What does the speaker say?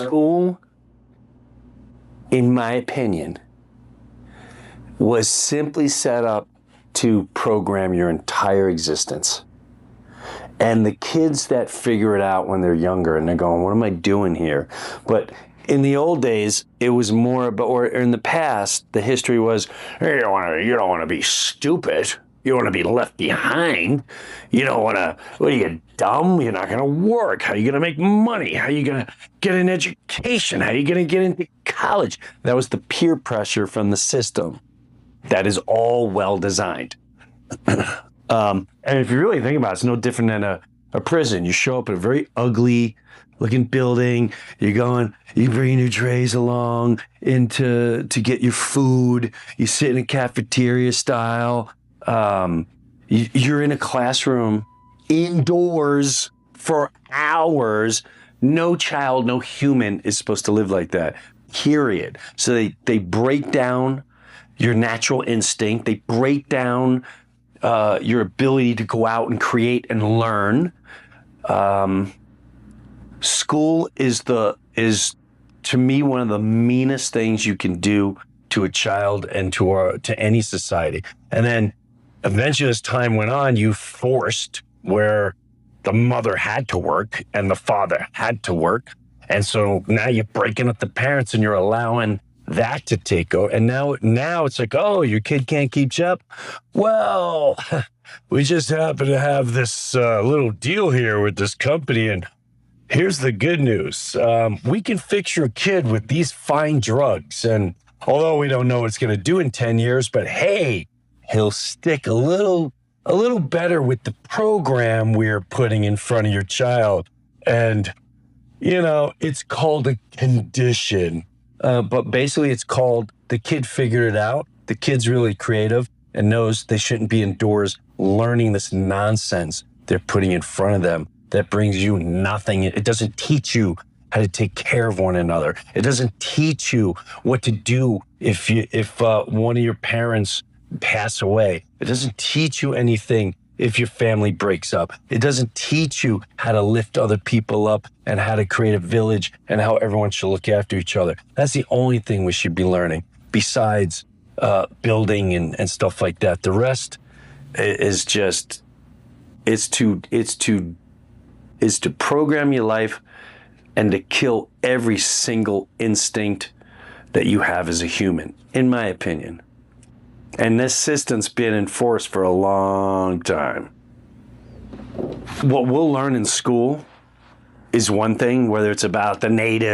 School, in my opinion, was simply set up to program your entire existence. And the kids that figure it out when they're younger and they're going, what am I doing here? But in the old days, it was more about, or in the past, the history was, hey, you don't want to be stupid. You don't want to be left behind. You don't want to, what are you, dumb? You're not going to work. How are you going to make money? How are you going to get an education? How are you going to get into college? That was the peer pressure from the system. That is all well designed. And if you really think about it, it's no different than a prison. You show up at a very ugly looking building. You bring your trays along to get your food. You sit in a cafeteria style. You're in a classroom indoors for hours. No child, no human is supposed to live like that, period. So they break down your natural instinct. They break down your ability to go out and create and learn. School is to me one of the meanest things you can do to a child and to any society. And then eventually, as time went on, you forced where the mother had to work and the father had to work, and so now you're breaking up the parents and you're allowing that to take over. And now it's like, oh, your kid can't keep up. Well, we just happen to have this little deal here with this company, and here's the good news. We can fix your kid with these fine drugs. And although we don't know what it's going to do in 10 years, but hey, he'll stick a little better with the program we're putting in front of your child. And, it's called a condition. But basically it's called the kid figured it out. The kid's really creative and knows they shouldn't be indoors learning this nonsense they're putting in front of them that brings you nothing. It doesn't teach you how to take care of one another. It doesn't teach you what to do if one of your parents pass away. It doesn't teach you anything if your family breaks up. It doesn't teach you how to lift other people up and how to create a village and how everyone should look after each other. That's the only thing we should be learning besides building and stuff like that. The rest is just, it's to program your life and to kill every single instinct that you have as a human, in my opinion. And this system's been enforced for a long time. What we'll learn in school is one thing, whether it's about the native